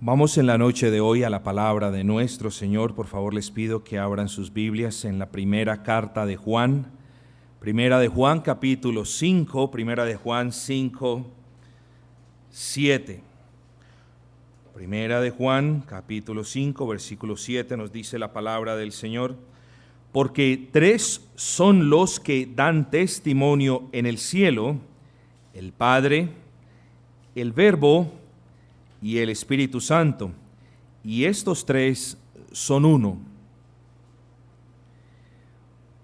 Vamos en la noche de hoy a la palabra de nuestro Señor. Por favor, les pido que abran sus Biblias en la primera carta de Juan. Primera de Juan, capítulo 5, Primera de Juan 5, 7. Primera de Juan, capítulo 5, versículo 7, nos dice la palabra del Señor: porque tres son los que dan testimonio en el cielo, el Padre, el Verbo y el Espíritu Santo, y estos tres son uno.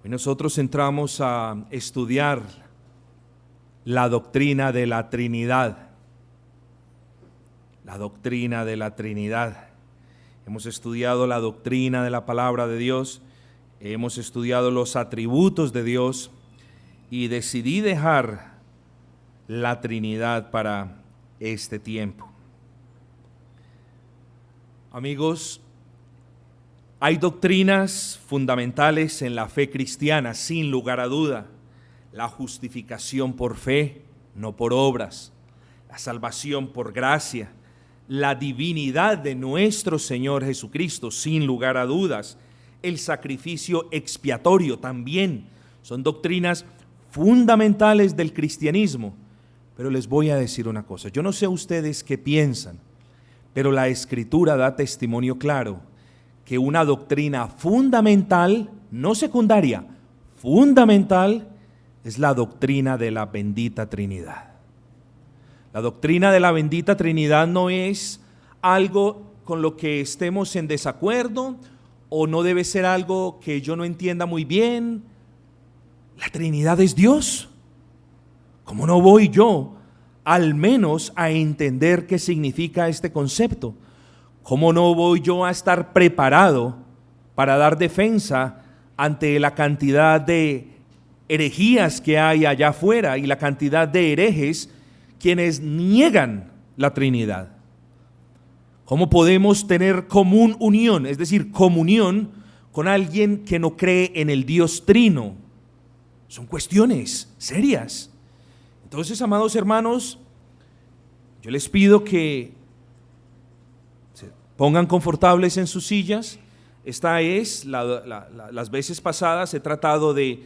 Hoy nosotros entramos a estudiar la doctrina de la Trinidad. La doctrina de la Trinidad. Hemos estudiado la doctrina de la palabra de Dios, hemos estudiado los atributos de Dios y decidí dejar la Trinidad para este tiempo. Amigos, hay doctrinas fundamentales en la fe cristiana, sin lugar a duda. La justificación por fe, no por obras. La salvación por gracia. La divinidad de nuestro Señor Jesucristo, sin lugar a dudas. El sacrificio expiatorio también. Son doctrinas fundamentales del cristianismo. Pero les voy a decir una cosa. Yo no sé ustedes qué piensan, pero la Escritura da testimonio claro que una doctrina fundamental, no secundaria, fundamental, es la doctrina de la bendita Trinidad. La doctrina de la bendita Trinidad no es algo con lo que estemos en desacuerdo o no debe ser algo que yo no entienda muy bien. La Trinidad es Dios. ¿Cómo no voy yo al menos a entender qué significa este concepto? ¿Cómo no voy yo a estar preparado para dar defensa ante la cantidad de herejías que hay allá afuera y la cantidad de herejes quienes niegan la Trinidad? ¿Cómo podemos tener unión, es decir, comunión con alguien que no cree en el Dios Trino? Son cuestiones serias. Entonces, amados hermanos, yo les pido que se pongan confortables en sus sillas. Esta es, las veces pasadas he tratado de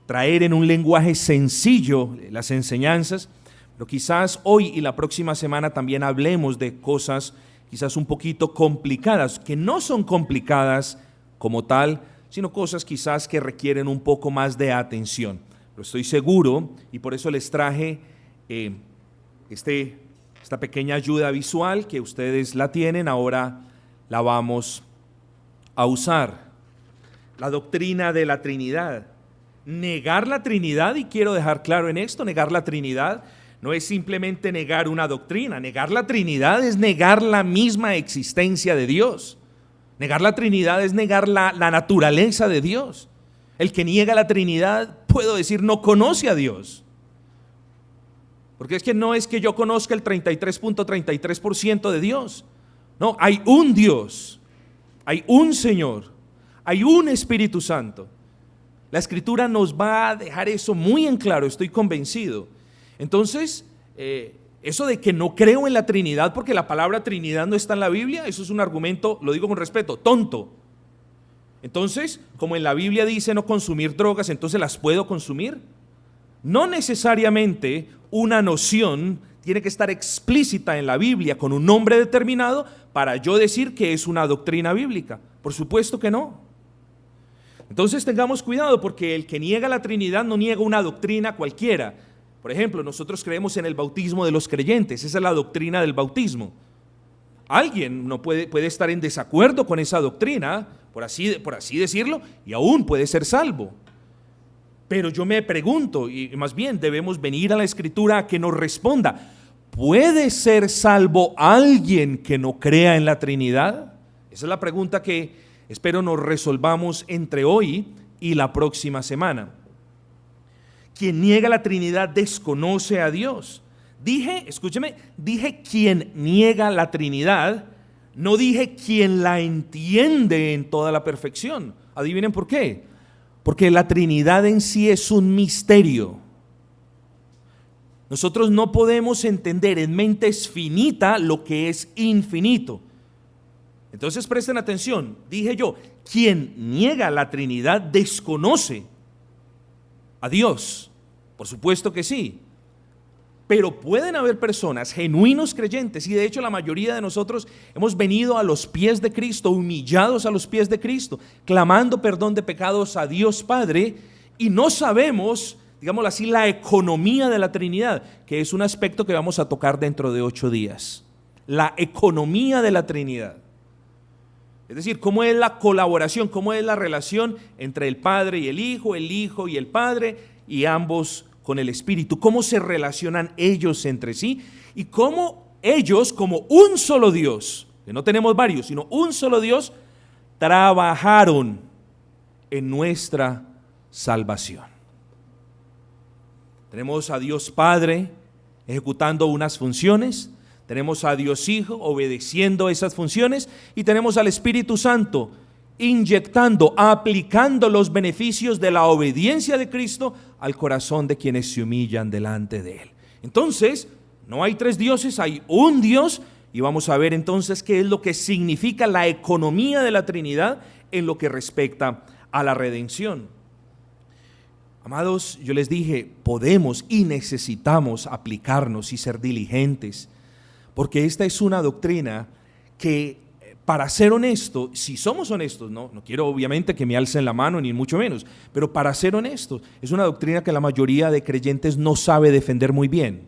traer en un lenguaje sencillo las enseñanzas, pero quizás hoy y la próxima semana también hablemos de cosas quizás un poquito complicadas, que no son complicadas como tal, sino cosas quizás que requieren un poco más de atención. Pero estoy seguro, y por eso les traje esta pequeña ayuda visual que ustedes la tienen, ahora la vamos a usar. La doctrina de la Trinidad. Negar la Trinidad, y quiero dejar claro en esto, negar la Trinidad no es simplemente negar una doctrina. Negar la Trinidad es negar la misma existencia de Dios. Negar la Trinidad es negar la naturaleza de Dios. El que niega la Trinidad, puedo decir, no conoce a Dios. Porque es que no es que yo conozca el 33.33% de Dios. No, hay un Dios, hay un Señor, hay un Espíritu Santo. La Escritura nos va a dejar eso muy en claro, estoy convencido. Entonces, eso de que no creo en la Trinidad porque la palabra Trinidad no está en la Biblia, eso es un argumento, lo digo con respeto, tonto. Entonces, como en la Biblia dice no consumir drogas, entonces las puedo consumir. No necesariamente una noción tiene que estar explícita en la Biblia con un nombre determinado para yo decir que es una doctrina bíblica. Por supuesto que no. Entonces tengamos cuidado, porque el que niega la Trinidad no niega una doctrina cualquiera. Por ejemplo, nosotros creemos en el bautismo de los creyentes, esa es la doctrina del bautismo. Alguien no puede estar en desacuerdo con esa doctrina, por así decirlo, y aún puede ser salvo. Pero yo me pregunto, y más bien debemos venir a la Escritura a que nos responda: ¿puede ser salvo alguien que no crea en la Trinidad? Esa es la pregunta que espero nos resolvamos entre hoy y la próxima semana. Quien niega la Trinidad desconoce a Dios. Escúcheme, dije quien niega la Trinidad, no dije quien la entiende en toda la perfección. ¿Adivinen por qué? Porque la Trinidad en sí es un misterio. Nosotros no podemos entender en mente finita lo que es infinito. Entonces presten atención, dije yo, quien niega la Trinidad desconoce a Dios. Por supuesto que sí. Pero pueden haber personas, genuinos creyentes, y de hecho la mayoría de nosotros hemos venido a los pies de Cristo, humillados a los pies de Cristo, clamando perdón de pecados a Dios Padre, y no sabemos, digámoslo así, la economía de la Trinidad, que es un aspecto que vamos a tocar dentro de 8 días. La economía de la Trinidad. Es decir, cómo es la colaboración, cómo es la relación entre el Padre y el Hijo y el Padre, y ambos con el Espíritu, cómo se relacionan ellos entre sí y cómo ellos, como un solo Dios, que no tenemos varios, sino un solo Dios, trabajaron en nuestra salvación. Tenemos a Dios Padre ejecutando unas funciones, tenemos a Dios Hijo obedeciendo esas funciones y tenemos al Espíritu Santo inyectando, aplicando los beneficios de la obediencia de Cristo al corazón de quienes se humillan delante de Él. Entonces, no hay 3 dioses, hay un Dios, y vamos a ver entonces qué es lo que significa la economía de la Trinidad en lo que respecta a la redención. Amados, yo les dije, podemos y necesitamos aplicarnos y ser diligentes, porque esta es una doctrina que, para ser honesto, si somos honestos, no quiero obviamente que me alcen la mano ni mucho menos, pero para ser honestos, es una doctrina que la mayoría de creyentes no sabe defender muy bien.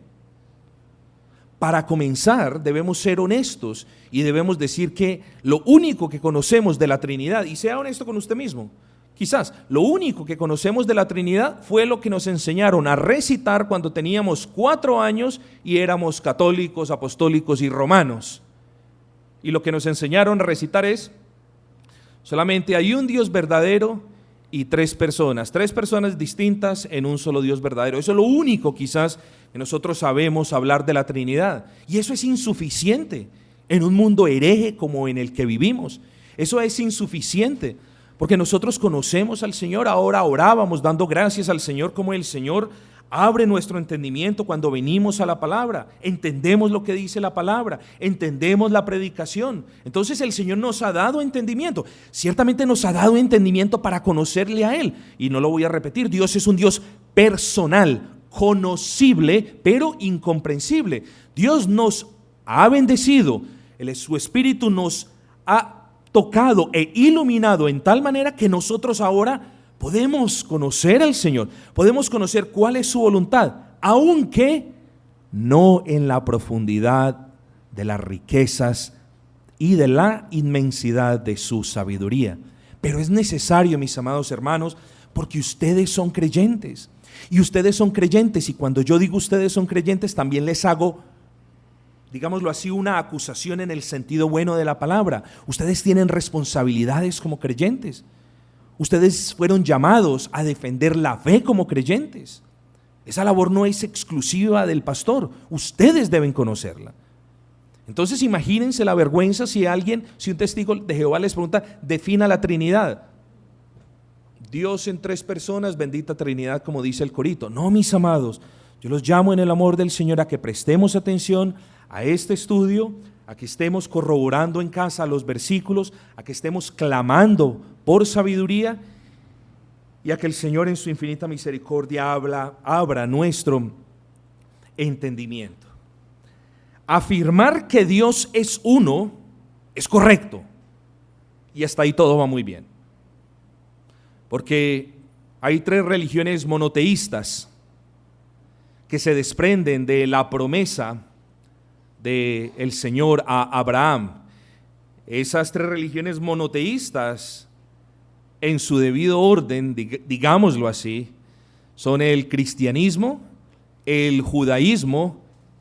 Para comenzar, debemos ser honestos y debemos decir que lo único que conocemos de la Trinidad, y sea honesto con usted mismo, quizás lo único que conocemos de la Trinidad fue lo que nos enseñaron a recitar cuando teníamos 4 años y éramos católicos, apostólicos y romanos. Y lo que nos enseñaron a recitar es: solamente hay un Dios verdadero y 3 personas distintas en un solo Dios verdadero. Eso es lo único quizás que nosotros sabemos hablar de la Trinidad. Y eso es insuficiente en un mundo hereje como en el que vivimos. Eso es insuficiente porque nosotros conocemos al Señor. Ahora orábamos dando gracias al Señor, como el Señor abre nuestro entendimiento cuando venimos a la palabra, entendemos lo que dice la palabra, entendemos la predicación. Entonces el Señor nos ha dado entendimiento, ciertamente nos ha dado entendimiento para conocerle a Él. Y no lo voy a repetir, Dios es un Dios personal, conocible, pero incomprensible. Dios nos ha bendecido, su Espíritu nos ha tocado e iluminado en tal manera que nosotros ahora podemos conocer al Señor, podemos conocer cuál es su voluntad, aunque no en la profundidad de las riquezas y de la inmensidad de su sabiduría. Pero es necesario, mis amados hermanos, porque ustedes son creyentes, y ustedes son creyentes, y cuando yo digo ustedes son creyentes, también les hago, digámoslo así, una acusación en el sentido bueno de la palabra. Ustedes tienen responsabilidades como creyentes. Ustedes fueron llamados a defender la fe como creyentes. Esa labor no es exclusiva del pastor, ustedes deben conocerla. Entonces imagínense la vergüenza si un testigo de Jehová les pregunta: defina la Trinidad. Dios en 3 personas, bendita Trinidad, como dice el corito. No, mis amados, yo los llamo en el amor del Señor a que prestemos atención a este estudio, a que estemos corroborando en casa los versículos, a que estemos clamando por sabiduría, y a que el Señor en su infinita misericordia abra nuestro entendimiento. Afirmar que Dios es uno es correcto, y hasta ahí todo va muy bien, porque hay 3 religiones monoteístas que se desprenden de la promesa del Señor a Abraham. Esas 3 religiones monoteístas, en su debido orden, digámoslo así, son el cristianismo, el judaísmo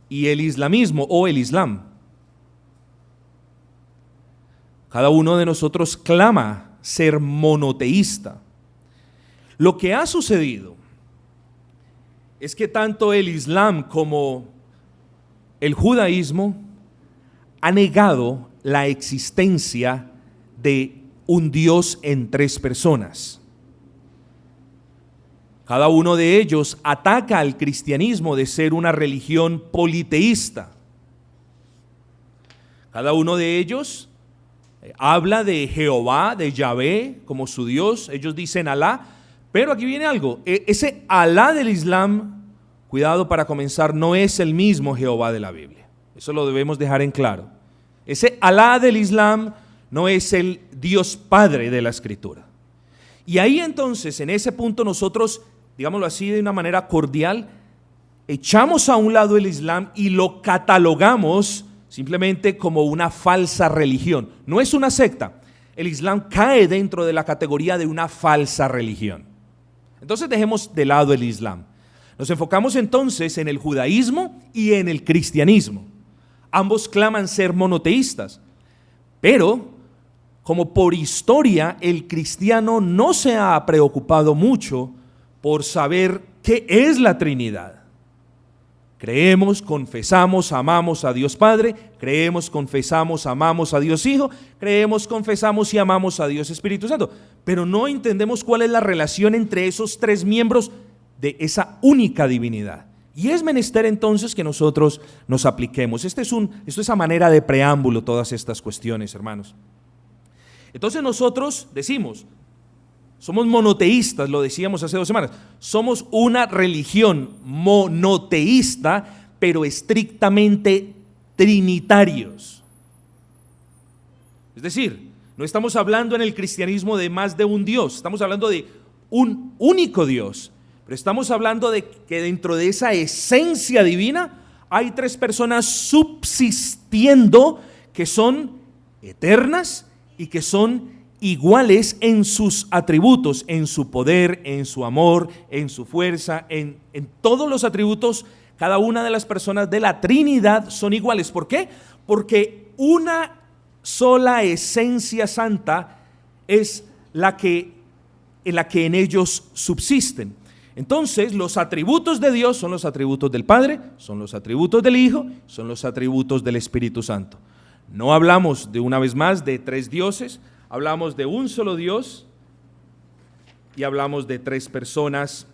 y el islamismo o el islam. Cada uno de nosotros clama ser monoteísta. Lo que ha sucedido es que tanto el islam como el judaísmo ha negado la existencia de un Dios en 3 personas. Cada uno de ellos ataca al cristianismo de ser una religión politeísta. Cada uno de ellos habla de Jehová, de Yahvé, como su Dios. Ellos dicen Alá, pero aquí viene algo. Ese Alá del Islam, cuidado para comenzar, no es el mismo Jehová de la Biblia. Eso lo debemos dejar en claro. Ese Alá del Islam no es el Dios Padre de la Escritura. Y ahí entonces, en ese punto nosotros, digámoslo así de una manera cordial, echamos a un lado el Islam y lo catalogamos simplemente como una falsa religión. No es una secta. El Islam cae dentro de la categoría de una falsa religión. Entonces dejemos de lado el Islam. Nos enfocamos entonces en el judaísmo y en el cristianismo. Ambos claman ser monoteístas, pero como por historia el cristiano no se ha preocupado mucho por saber qué es la Trinidad. Creemos, confesamos, amamos a Dios Padre, creemos, confesamos, amamos a Dios Hijo, creemos, confesamos y amamos a Dios Espíritu Santo, pero no entendemos cuál es la relación entre esos tres miembros de esa única divinidad. Y es menester entonces que nosotros nos apliquemos. Esto es a manera de preámbulo todas estas cuestiones, hermanos. Entonces nosotros decimos, somos monoteístas, lo decíamos hace 2 semanas, somos una religión monoteísta, pero estrictamente trinitarios. Es decir, no estamos hablando en el cristianismo de más de un Dios, estamos hablando de un único Dios, pero estamos hablando de que dentro de esa esencia divina hay 3 personas subsistiendo que son eternas y que son iguales en sus atributos, en su poder, en su amor, en su fuerza, en todos los atributos. Cada una de las personas de la Trinidad son iguales. ¿Por qué? Porque una sola esencia santa es en la que en ellos subsisten. Entonces, los atributos de Dios son los atributos del Padre, son los atributos del Hijo, son los atributos del Espíritu Santo. No hablamos, de una vez más, de 3 dioses, hablamos de un solo Dios y hablamos de 3 personas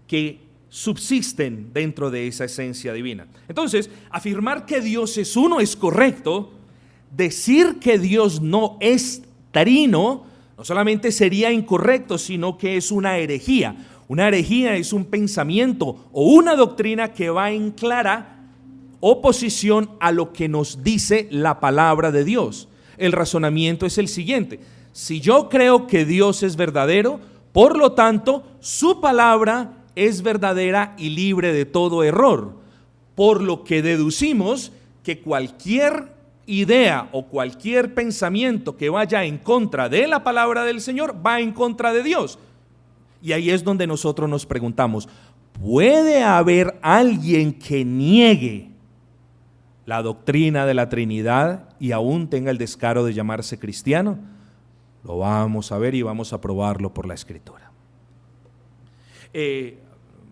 que subsisten dentro de esa esencia divina. Entonces, afirmar que Dios es uno es correcto. Decir que Dios no es trino no solamente sería incorrecto, sino que es una herejía. Una herejía es un pensamiento o una doctrina que va en clara oposición a lo que nos dice la palabra de Dios. El razonamiento es el siguiente: si yo creo que Dios es verdadero, por lo tanto, su palabra es verdadera y libre de todo error, por lo que deducimos que cualquier idea o cualquier pensamiento que vaya en contra de la palabra del Señor va en contra de Dios. Y ahí es donde nosotros nos preguntamos, ¿puede haber alguien que niegue la doctrina de la Trinidad y aún tenga el descaro de llamarse cristiano? Lo vamos a ver y vamos a probarlo por la Escritura.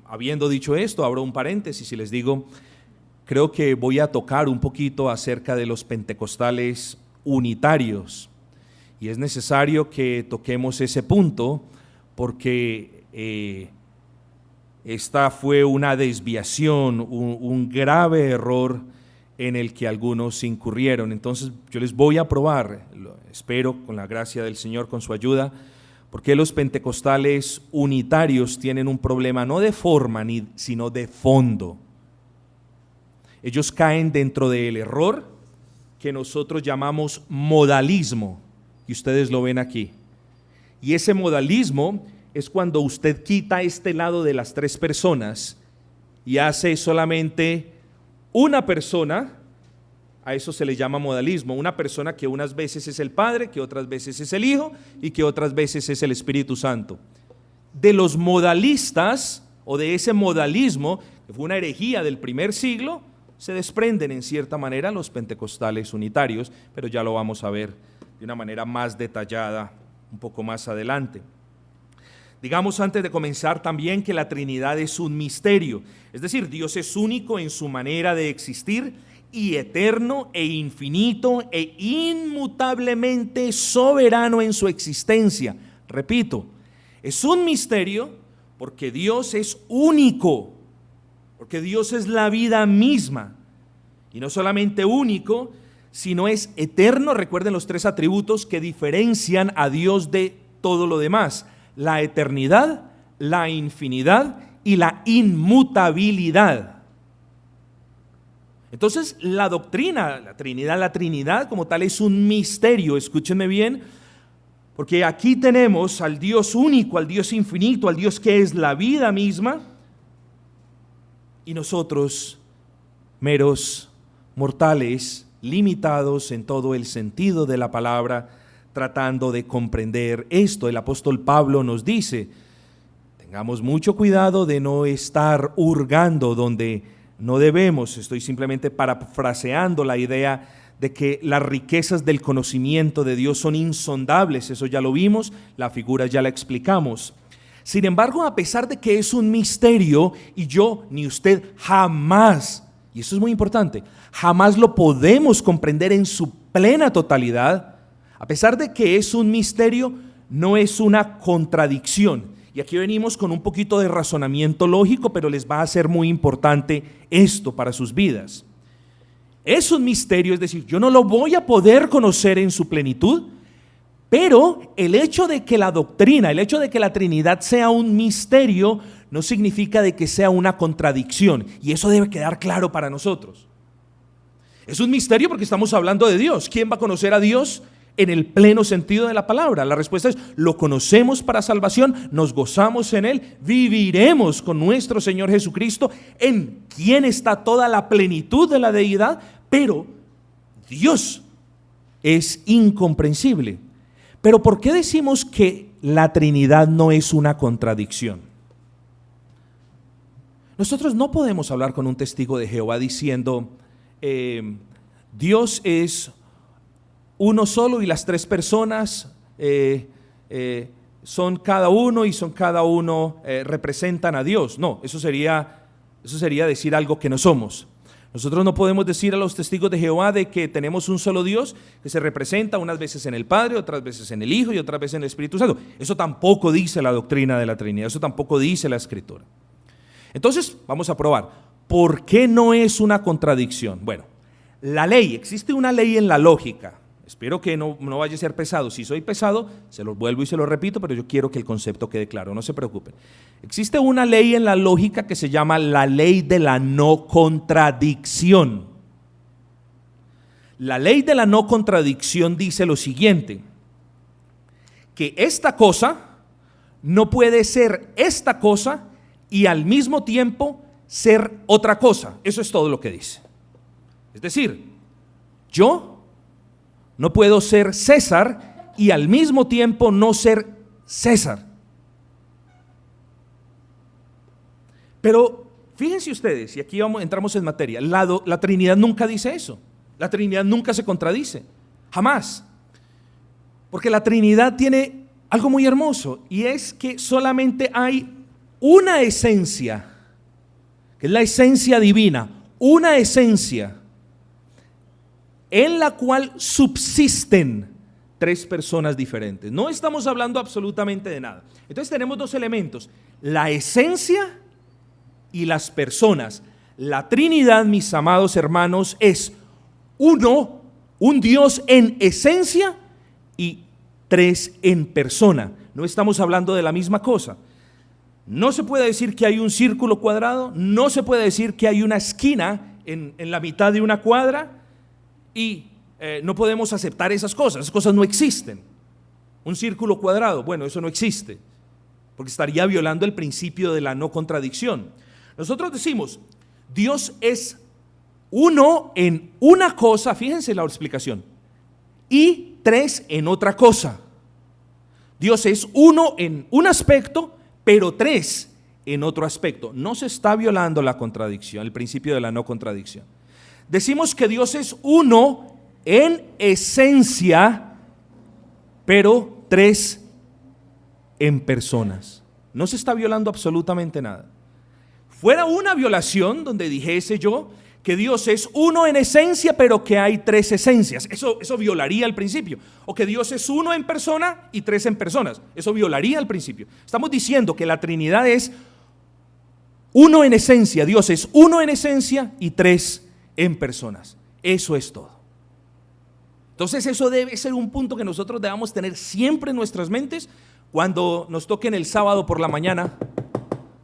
Habiendo dicho esto, abro un paréntesis y les digo, creo que voy a tocar un poquito acerca de los pentecostales unitarios, y es necesario que toquemos ese punto porque esta fue una desviación, un grave error en el que algunos incurrieron. Entonces yo les voy a probar, espero con la gracia del Señor, con su ayuda, porque los pentecostales unitarios tienen un problema no de forma, sino de fondo. Ellos caen dentro del error que nosotros llamamos modalismo, y ustedes lo ven aquí. Y ese modalismo es cuando usted quita este lado de las 3 personas y hace solamente una persona. A eso se le llama modalismo, una persona que unas veces es el Padre, que otras veces es el Hijo y que otras veces es el Espíritu Santo. De los modalistas o de ese modalismo, que fue una herejía del primer siglo, se desprenden en cierta manera los pentecostales unitarios, pero ya lo vamos a ver de una manera más detallada un poco más adelante. Digamos antes de comenzar también que la Trinidad es un misterio, es decir, Dios es único en su manera de existir y eterno e infinito e inmutablemente soberano en su existencia. Repito, es un misterio porque Dios es único, porque Dios es la vida misma, y no solamente único, sino es eterno. Recuerden los tres atributos que diferencian a Dios de todo lo demás: la eternidad, la infinidad y la inmutabilidad. Entonces, la doctrina, la Trinidad como tal es un misterio. Escúchenme bien, porque aquí tenemos al Dios único, al Dios infinito, al Dios que es la vida misma, y nosotros, meros mortales, limitados en todo el sentido de la palabra, tratando de comprender esto. El apóstol Pablo nos dice: tengamos mucho cuidado de no estar hurgando donde no debemos. Estoy simplemente parafraseando la idea de que las riquezas del conocimiento de Dios son insondables. Eso ya lo vimos, la figura ya la explicamos. Sin embargo, a pesar de que es un misterio y yo ni usted jamás, y eso es muy importante, jamás lo podemos comprender en su plena totalidad, a pesar de que es un misterio, no es una contradicción. Y aquí venimos con un poquito de razonamiento lógico, pero les va a ser muy importante esto para sus vidas. Es un misterio, es decir, yo no lo voy a poder conocer en su plenitud, pero el hecho de que la doctrina, el hecho de que la Trinidad sea un misterio, no significa de que sea una contradicción, y eso debe quedar claro para nosotros. Es un misterio porque estamos hablando de Dios. ¿Quién va a conocer a Dios en el pleno sentido de la palabra? La respuesta es: lo conocemos para salvación, nos gozamos en Él, viviremos con nuestro Señor Jesucristo, en quien está toda la plenitud de la deidad, pero Dios es incomprensible. Pero ¿por qué decimos que la Trinidad no es una contradicción? Nosotros no podemos hablar con un testigo de Jehová diciendo: Dios es uno solo y las tres personas son cada uno y son cada uno, representan a Dios. No, eso sería decir algo que no somos. Nosotros no podemos decir a los testigos de Jehová de que tenemos un solo Dios que se representa unas veces en el Padre, otras veces en el Hijo y otras veces en el Espíritu Santo. Eso tampoco dice la doctrina de la Trinidad, eso tampoco dice la Escritura. Entonces, vamos a probar. ¿Por qué no es una contradicción? Bueno, la ley, existe una ley en la lógica. Espero que no vaya a ser pesado. Si soy pesado, se lo vuelvo y se lo repito, pero yo quiero que el concepto quede claro, no se preocupen. Existe una ley en la lógica que se llama la ley de la no contradicción. La ley de la no contradicción dice lo siguiente: que esta cosa no puede ser esta cosa y al mismo tiempo ser otra cosa. Eso es todo lo que dice. Es decir, yo no puedo ser César y al mismo tiempo no ser César. Pero fíjense ustedes, y aquí entramos en materia, la Trinidad nunca dice eso. La Trinidad nunca se contradice, jamás. Porque la Trinidad tiene algo muy hermoso, y es que solamente hay una esencia, que es la esencia divina, una esencia en la cual subsisten tres personas diferentes. No estamos hablando absolutamente de nada. Entonces tenemos dos elementos: la esencia y las personas. La Trinidad, mis amados hermanos, es uno, un Dios en esencia, y tres en persona. No estamos hablando de la misma cosa. No se puede decir que hay un círculo cuadrado, no se puede decir que hay una esquina en la mitad de una cuadra, y no podemos aceptar esas cosas no existen. Un círculo cuadrado, bueno, eso no existe, porque estaría violando el principio de la no contradicción. Nosotros decimos: Dios es uno en una cosa, fíjense la explicación, y tres en otra cosa. Dios es uno en un aspecto, pero tres en otro aspecto. No se está violando la contradicción, el principio de la no contradicción. Decimos que Dios es uno en esencia, pero tres en personas. No se está violando absolutamente nada. Fuera una violación donde dijese yo que Dios es uno en esencia, pero que hay tres esencias. Eso violaría el principio. O que Dios es uno en persona y tres en personas. Eso violaría el principio. Estamos diciendo que la Trinidad es uno en esencia. Dios es uno en esencia y tres en personas. Eso es todo. Entonces eso debe ser un punto que nosotros debamos tener siempre en nuestras mentes cuando nos toquen el sábado por la mañana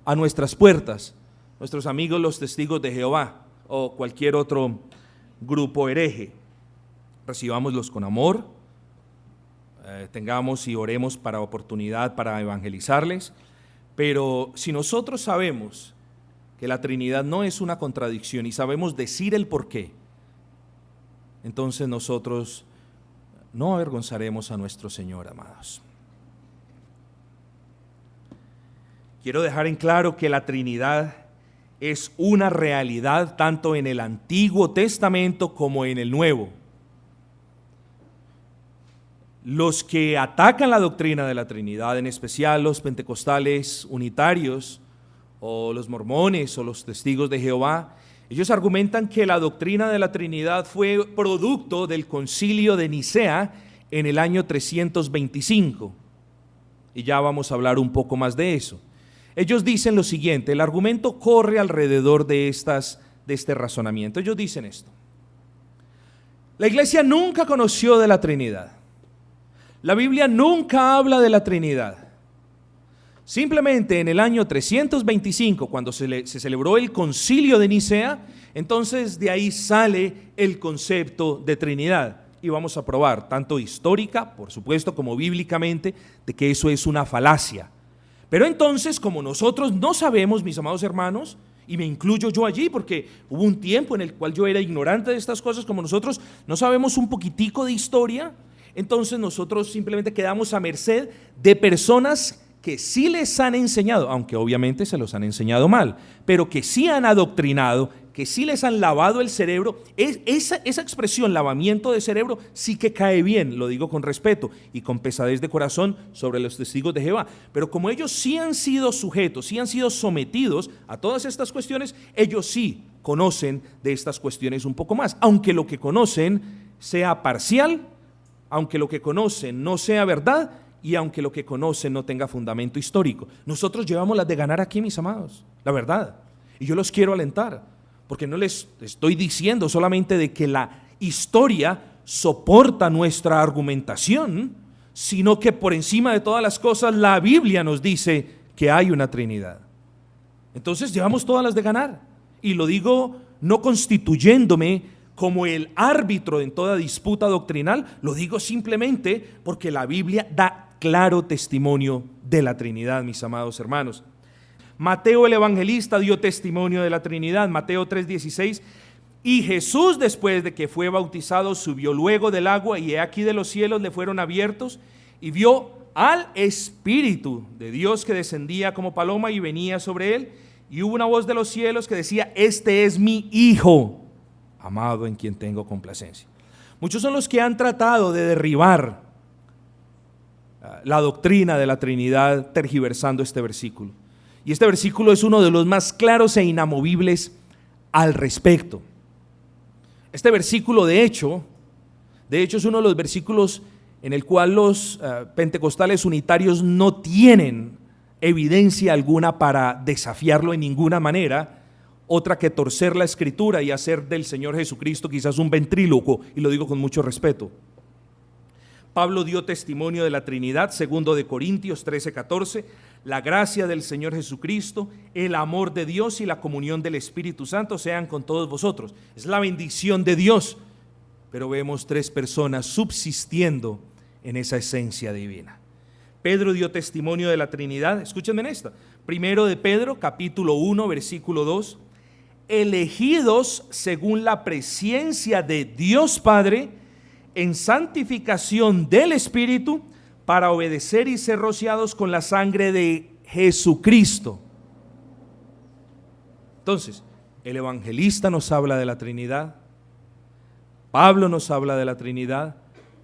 a nuestras puertas, nuestros amigos los testigos de Jehová o cualquier otro grupo hereje. Recibámoslos con amor, tengamos y oremos para oportunidad para evangelizarles, pero si nosotros sabemos que la Trinidad no es una contradicción y sabemos decir el porqué, entonces nosotros no avergonzaremos a nuestro Señor, amados. Quiero dejar en claro que la Trinidad es una realidad tanto en el Antiguo Testamento como en el Nuevo. Los que atacan la doctrina de la Trinidad, en especial los pentecostales unitarios o los mormones o los testigos de Jehová, ellos argumentan que la doctrina de la Trinidad fue producto del concilio de Nicea en el año 325. Y ya vamos a hablar un poco más de eso. Ellos dicen lo siguiente, el argumento corre alrededor de este razonamiento. Ellos dicen esto: la iglesia nunca conoció de la Trinidad. La Biblia nunca habla de la Trinidad. Simplemente en el año 325, cuando se celebró el concilio de Nicea, entonces de ahí sale el concepto de Trinidad. Y vamos a probar, tanto histórica, por supuesto, como bíblicamente, de que eso es una falacia. Pero entonces, como nosotros no sabemos, mis amados hermanos, y me incluyo yo allí, porque hubo un tiempo en el cual yo era ignorante de estas cosas, como nosotros no sabemos un poquitico de historia, entonces nosotros simplemente quedamos a merced de personas que sí les han enseñado, aunque obviamente se los han enseñado mal, pero que sí han adoctrinado, que sí les han lavado el cerebro. Esa expresión, lavamiento de cerebro, sí que cae bien, lo digo con respeto y con pesadez de corazón sobre los testigos de Jehová. Pero como ellos sí han sido sujetos, sí han sido sometidos a todas estas cuestiones, ellos sí conocen de estas cuestiones un poco más, aunque lo que conocen sea parcial, aunque lo que conocen no sea verdad, y aunque lo que conocen no tenga fundamento histórico. Nosotros llevamos las de ganar aquí, mis amados, la verdad. Y yo los quiero alentar, porque no les estoy diciendo solamente de que la historia soporta nuestra argumentación, sino que por encima de todas las cosas la Biblia nos dice que hay una Trinidad. Entonces llevamos todas las de ganar. Y lo digo no constituyéndome como el árbitro en toda disputa doctrinal, lo digo simplemente porque la Biblia da claro testimonio de la Trinidad, mis amados hermanos. Mateo el evangelista dio testimonio de la Trinidad, Mateo 3:16, y Jesús, después de que fue bautizado, subió luego del agua, y he aquí de los cielos le fueron abiertos, y vio al Espíritu de Dios que descendía como paloma y venía sobre él, y hubo una voz de los cielos que decía: este es mi Hijo amado, en quien tengo complacencia. Muchos son los que han tratado de derribar la doctrina de la Trinidad tergiversando este versículo. Y este versículo es uno de los más claros e inamovibles al respecto. Este versículo, de hecho es uno de los versículos en el cual los pentecostales unitarios no tienen evidencia alguna para desafiarlo en ninguna manera, otra que torcer la Escritura y hacer del Señor Jesucristo quizás un ventrílocuo, y lo digo con mucho respeto. Pablo dio testimonio de la Trinidad, segundo de Corintios 13:14, la gracia del Señor Jesucristo, el amor de Dios y la comunión del Espíritu Santo sean con todos vosotros. Es la bendición de Dios, pero vemos tres personas subsistiendo en esa esencia divina. Pedro dio testimonio de la Trinidad, escúchenme en esta, primero de Pedro, capítulo 1, versículo 2, elegidos según la presciencia de Dios Padre, en santificación del Espíritu, para obedecer y ser rociados con la sangre de Jesucristo. Entonces, el evangelista nos habla de la Trinidad, Pablo nos habla de la Trinidad,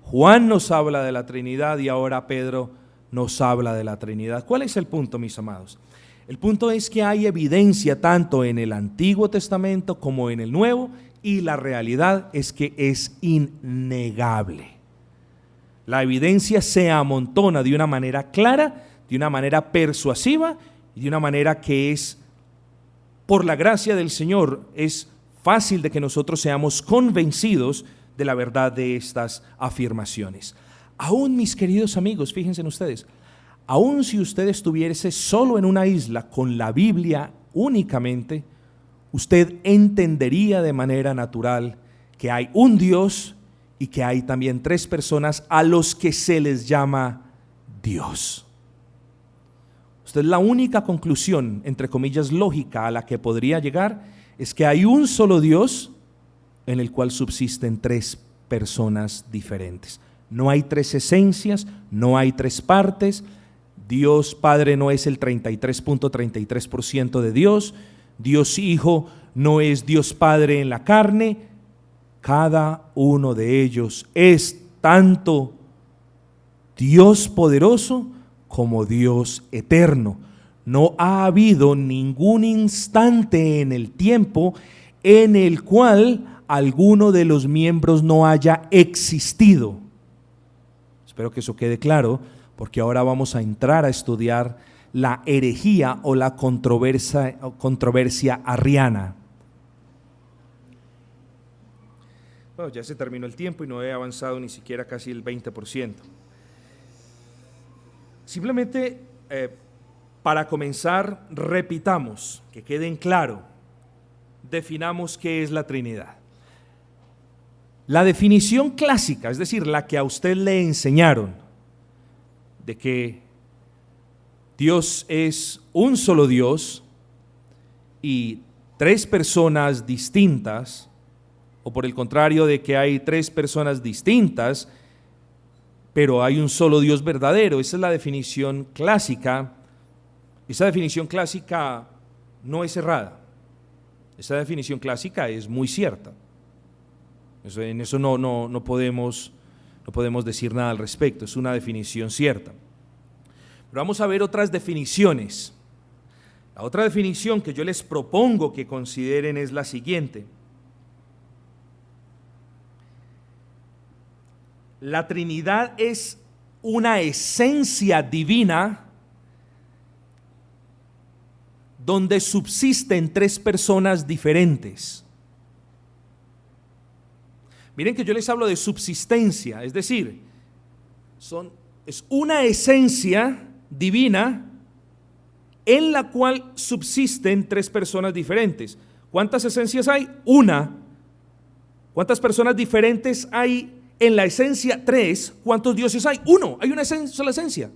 Juan nos habla de la Trinidad, y ahora Pedro nos habla de la Trinidad. ¿Cuál es el punto, mis amados? El punto es que hay evidencia tanto en el Antiguo Testamento como en el Nuevo, y la realidad es que es innegable. La evidencia se amontona de una manera clara, de una manera persuasiva y de una manera que es, por la gracia del Señor, es fácil de que nosotros seamos convencidos de la verdad de estas afirmaciones. Aún, mis queridos amigos, fíjense en ustedes, aún si usted estuviese solo en una isla con la Biblia únicamente, usted entendería de manera natural que hay un Dios y que hay también tres personas a los que se les llama Dios. Usted, la única conclusión, entre comillas, lógica a la que podría llegar es que hay un solo Dios en el cual subsisten tres personas diferentes. No hay tres esencias, no hay tres partes. Dios Padre no es el 33.33% de Dios. Dios Hijo no es Dios Padre en la carne. Cada uno de ellos es tanto Dios poderoso como Dios eterno. No ha habido ningún instante en el tiempo en el cual alguno de los miembros no haya existido. Espero que eso quede claro, porque ahora vamos a entrar a estudiar la herejía o la controversia arriana. Bueno, ya se terminó el tiempo y no he avanzado ni siquiera casi el 20%. Simplemente para comenzar, repitamos, que queden claro, definamos qué es la Trinidad. La definición clásica, es decir, la que a usted le enseñaron, de que Dios es un solo Dios y tres personas distintas, o por el contrario de que hay tres personas distintas, pero hay un solo Dios verdadero. Esa es la definición clásica. Esa definición clásica no es errada. Esa definición clásica es muy cierta. En eso no podemos decir nada al respecto, es una definición cierta. Pero vamos a ver otras definiciones. La otra definición que yo les propongo que consideren es la siguiente. La Trinidad es una esencia divina donde subsisten tres personas diferentes. Miren que yo les hablo de subsistencia, es decir, es una esencia divina en la cual subsisten tres personas diferentes. ¿Cuántas esencias hay? Una. ¿Cuántas personas diferentes hay en la esencia? Tres. ¿Cuántos dioses hay? Uno. Hay una sola esencia.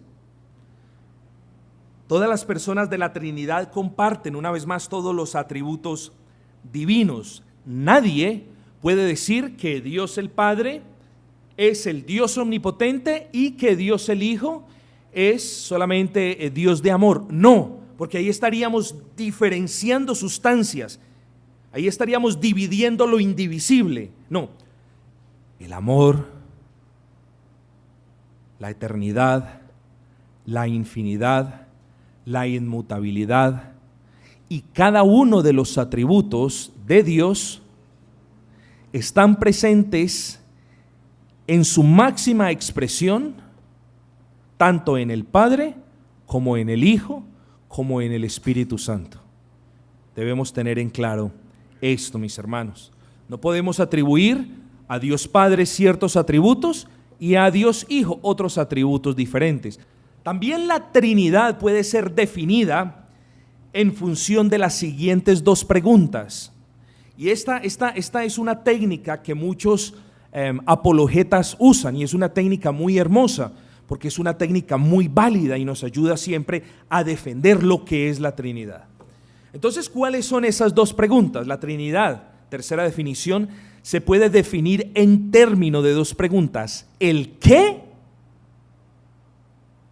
Todas las personas de la Trinidad comparten, una vez más, todos los atributos divinos. Nadie puede decir que Dios el Padre es el Dios omnipotente y que Dios el Hijo es solamente Dios de amor. No, porque ahí estaríamos diferenciando sustancias, ahí estaríamos dividiendo lo indivisible. No, el amor, la eternidad, la infinidad, la inmutabilidad y cada uno de los atributos de Dios están presentes en su máxima expresión, tanto en el Padre, como en el Hijo, como en el Espíritu Santo. Debemos tener en claro esto, mis hermanos. No podemos atribuir a Dios Padre ciertos atributos y a Dios Hijo otros atributos diferentes. También la Trinidad puede ser definida en función de las siguientes dos preguntas. Y esta es una técnica que muchos apologetas usan, y es una técnica muy hermosa, porque es una técnica muy válida y nos ayuda siempre a defender lo que es la Trinidad. Entonces, ¿cuáles son esas dos preguntas? La Trinidad, tercera definición, se puede definir en términos de dos preguntas: el qué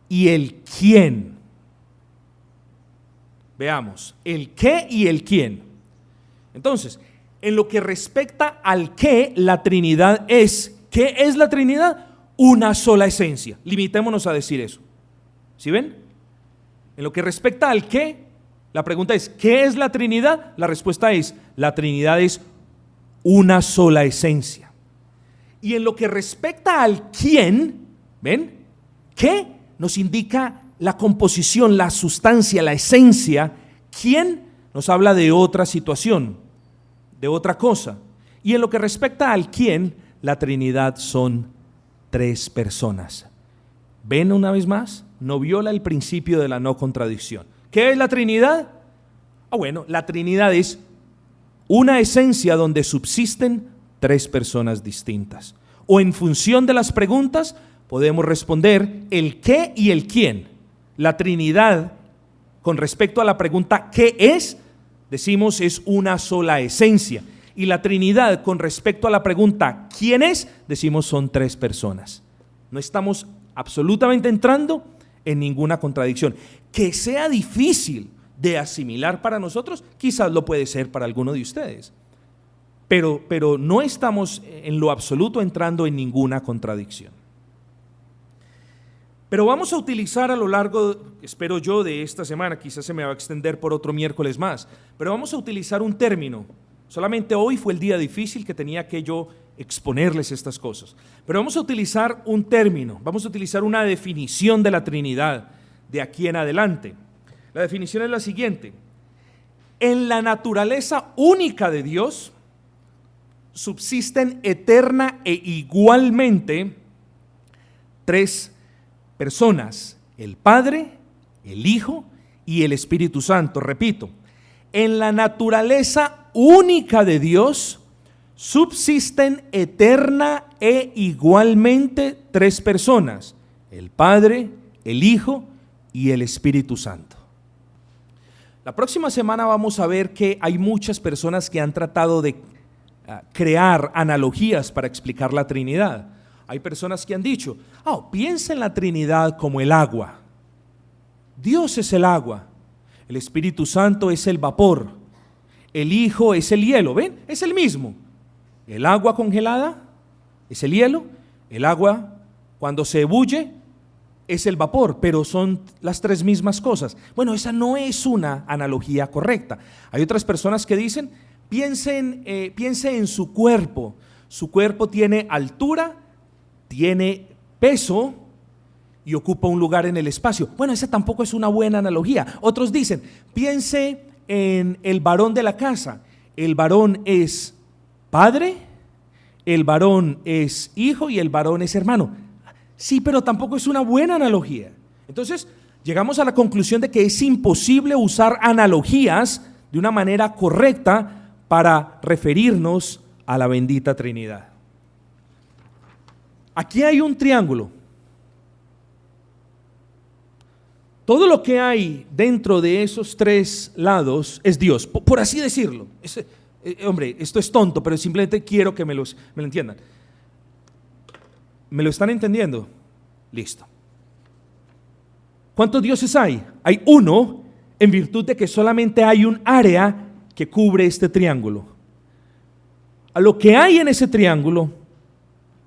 y el quién. Veamos, el qué y el quién. Entonces, en lo que respecta al qué, la Trinidad es, ¿qué es la Trinidad? Una sola esencia. Limitémonos a decir eso. ¿Sí ven? En lo que respecta al qué, la pregunta es, ¿qué es la Trinidad? La respuesta es, la Trinidad es una sola esencia. Y en lo que respecta al quién, ¿ven? ¿Qué? Nos indica la composición, la sustancia, la esencia. ¿Quién? Nos habla de otra situación, de otra cosa. Y en lo que respecta al quién, la Trinidad son 3 personas. ¿Ven una vez más? No viola el principio de la no contradicción. ¿Qué es la Trinidad? Bueno, la Trinidad es una esencia donde subsisten 3 personas distintas. O en función de las preguntas podemos responder el qué y el quién. La Trinidad, con respecto a la pregunta ¿qué es?, decimos es una sola esencia. Y la Trinidad, con respecto a la pregunta ¿quién es?, decimos son 3 personas. No estamos absolutamente entrando en ninguna contradicción. Que sea difícil de asimilar para nosotros, quizás lo puede ser para alguno de ustedes. Pero no estamos en lo absoluto entrando en ninguna contradicción. Pero vamos a utilizar a lo largo, espero yo, de esta semana, quizás se me va a extender por otro miércoles más, pero vamos a utilizar un término. Solamente hoy fue el día difícil que tenía que yo exponerles estas cosas. Pero vamos a utilizar un término, vamos a utilizar una definición de la Trinidad de aquí en adelante. La definición es la siguiente: en la naturaleza única de Dios subsisten eterna e igualmente 3 personas: el Padre, el Hijo y el Espíritu Santo. Repito, en la naturaleza única de Dios subsisten eterna e igualmente 3 personas: el Padre, el Hijo y el Espíritu Santo. La próxima semana vamos a ver que hay muchas personas que han tratado de crear analogías para explicar la Trinidad. Hay personas que han dicho, piensa en la Trinidad como el agua. Dios es el agua, el Espíritu Santo es el vapor, el Hijo es el hielo. ¿Ven? Es el mismo. El agua congelada es el hielo, el agua cuando se ebulle es el vapor, pero son las 3 mismas cosas. Bueno, esa no es una analogía correcta. Hay otras personas que dicen, piense en su cuerpo. Su cuerpo tiene altura, tiene peso y ocupa un lugar en el espacio. Bueno, esa tampoco es una buena analogía. Otros dicen, piense en el varón de la casa. El varón es padre, el varón es hijo y el varón es hermano. Sí, pero tampoco es una buena analogía. Entonces, llegamos a la conclusión de que es imposible usar analogías de una manera correcta para referirnos a la bendita Trinidad. Aquí hay un triángulo. Todo lo que hay dentro de esos 3 lados es Dios, por así decirlo. Hombre, esto es tonto, pero simplemente quiero que me lo entiendan. ¿Me lo están entendiendo? Listo. ¿Cuántos dioses hay? Hay uno, en virtud de que solamente hay un área que cubre este triángulo. A lo que hay en ese triángulo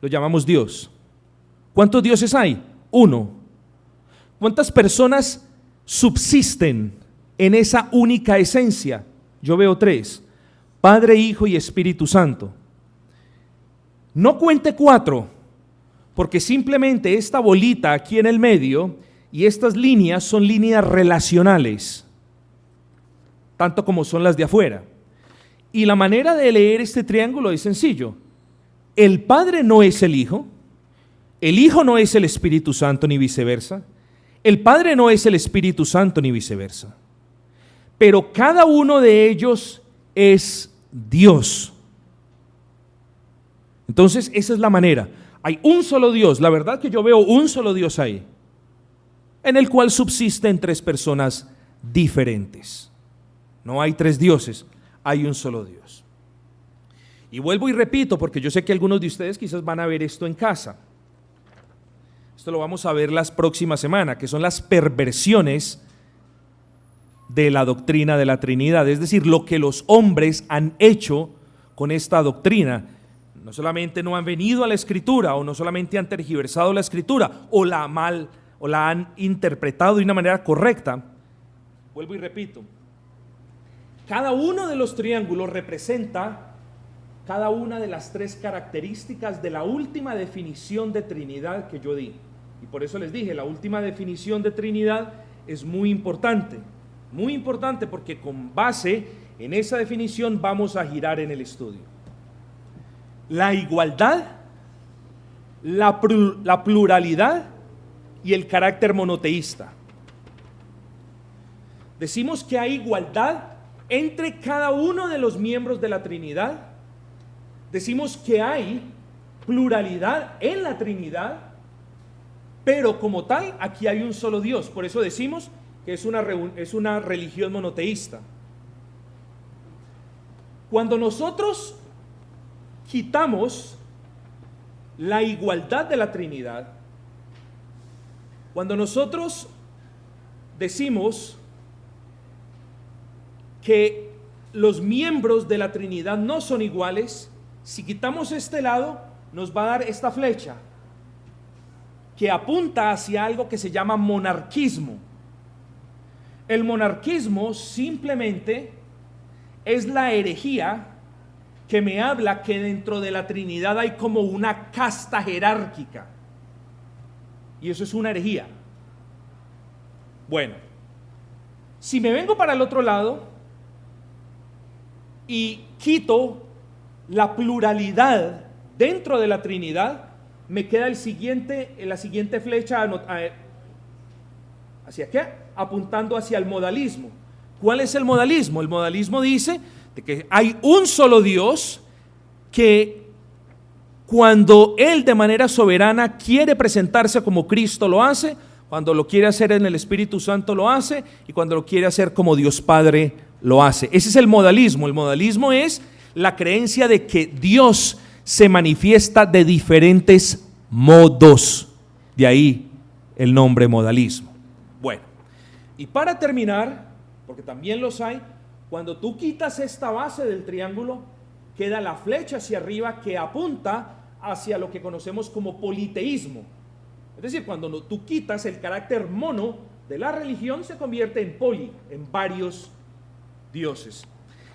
lo llamamos Dios. ¿Cuántos dioses hay? Uno. ¿Cuántas personas subsisten en esa única esencia? Yo veo 3: Padre, Hijo y Espíritu Santo. No cuente 4, porque simplemente esta bolita aquí en el medio y estas líneas son líneas relacionales, tanto como son las de afuera. Y la manera de leer este triángulo es sencillo. El Padre no es el Hijo no es el Espíritu Santo ni viceversa, el Padre no es el Espíritu Santo ni viceversa, pero cada uno de ellos es Dios. Entonces esa es la manera. Hay un solo Dios, la verdad que yo veo un solo Dios ahí, en el cual subsisten 3 personas diferentes. No hay 3 dioses, hay un solo Dios. Y vuelvo y repito, porque yo sé que algunos de ustedes quizás van a ver esto en casa. Esto lo vamos a ver las próximas semanas, que son las perversiones de la doctrina de la Trinidad, es decir, lo que los hombres han hecho con esta doctrina. No solamente no han venido a la Escritura, o no solamente han tergiversado la Escritura, o la han interpretado de una manera correcta. Vuelvo y repito, cada uno de los triángulos representa cada una de las 3 características de la última definición de Trinidad que yo di. Y por eso les dije, la última definición de Trinidad es muy importante porque con base en esa definición vamos a girar en el estudio. La igualdad la pluralidad y el carácter monoteísta. Decimos que hay igualdad entre cada uno de los miembros de la Trinidad. Decimos que hay pluralidad en la Trinidad, pero como tal, aquí hay un solo Dios. Por eso decimos que es una religión monoteísta. Cuando nosotros quitamos la igualdad de la Trinidad, cuando nosotros decimos que los miembros de la Trinidad no son iguales, si quitamos este lado, nos va a dar esta flecha que apunta hacia algo que se llama monarquismo. El monarquismo simplemente es la herejía que me habla que dentro de la Trinidad hay como una casta jerárquica. Y eso es una herejía. Bueno, si me vengo para el otro lado y quito la pluralidad dentro de la Trinidad, me queda la siguiente flecha ¿hacia qué? Apuntando hacia el modalismo. ¿Cuál es el modalismo? El modalismo dice de que hay un solo Dios que cuando Él de manera soberana quiere presentarse como Cristo lo hace, cuando lo quiere hacer en el Espíritu Santo lo hace, y cuando lo quiere hacer como Dios Padre lo hace. Ese es el modalismo. El modalismo es la creencia de que Dios se manifiesta de diferentes modos. De ahí el nombre modalismo. Bueno, y para terminar, porque también los hay, cuando tú quitas esta base del triángulo, queda la flecha hacia arriba que apunta hacia lo que conocemos como politeísmo. Es decir, cuando tú quitas el carácter mono de la religión, se convierte en poli, en varios dioses.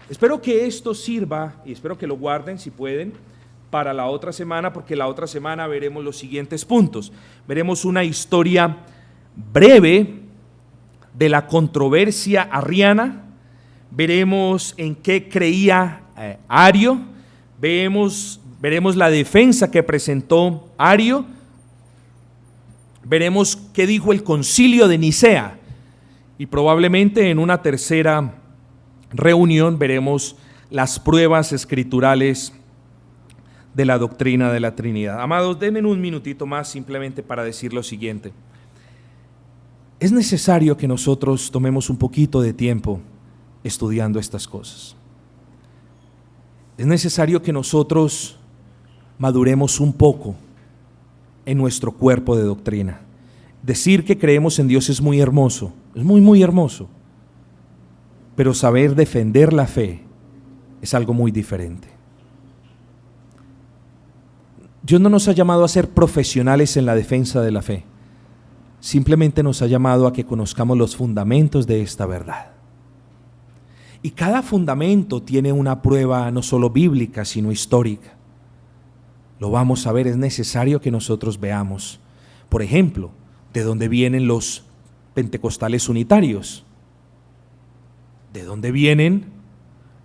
Espero que esto sirva y espero que lo guarden si pueden para la otra semana, porque la otra semana veremos los siguientes puntos. Veremos una historia breve de la controversia arriana, veremos en qué creía Ario, veremos la defensa que presentó Ario, veremos qué dijo el concilio de Nicea, y probablemente en una tercera reunión veremos las pruebas escriturales de la doctrina de la Trinidad. Amados, denme un minutito más simplemente para decir lo siguiente. Es necesario que nosotros tomemos un poquito de tiempo estudiando estas cosas. Es necesario que nosotros maduremos un poco en nuestro cuerpo de doctrina. Decir que creemos en Dios es muy hermoso, es muy, muy hermoso. Pero saber defender la fe es algo muy diferente. Dios no nos ha llamado a ser profesionales en la defensa de la fe. Simplemente nos ha llamado a que conozcamos los fundamentos de esta verdad. Y cada fundamento tiene una prueba no solo bíblica, sino histórica. Lo vamos a ver, es necesario que nosotros veamos. Por ejemplo, ¿de dónde vienen los pentecostales unitarios? ¿De dónde vienen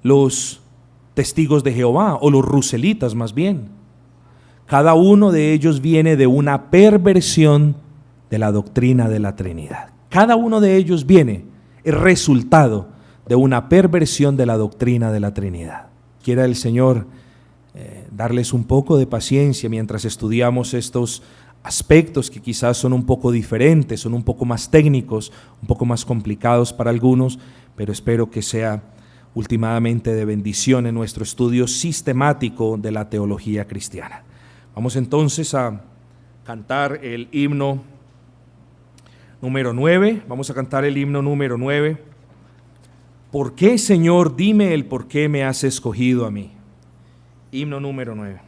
los testigos de Jehová o los ruselitas más bien? Cada uno de ellos viene de una perversión de la doctrina de la Trinidad. Cada uno de ellos viene, es resultado de una perversión de la doctrina de la Trinidad. Quiera el Señor darles un poco de paciencia mientras estudiamos estos aspectos que quizás son un poco diferentes, son un poco más técnicos, un poco más complicados para algunos, pero espero que sea últimamente de bendición en nuestro estudio sistemático de la teología cristiana. Vamos entonces a cantar el himno número 9. Vamos a cantar el himno número 9. ¿Por qué, Señor? Dime el por qué me has escogido a mí. Himno número 9.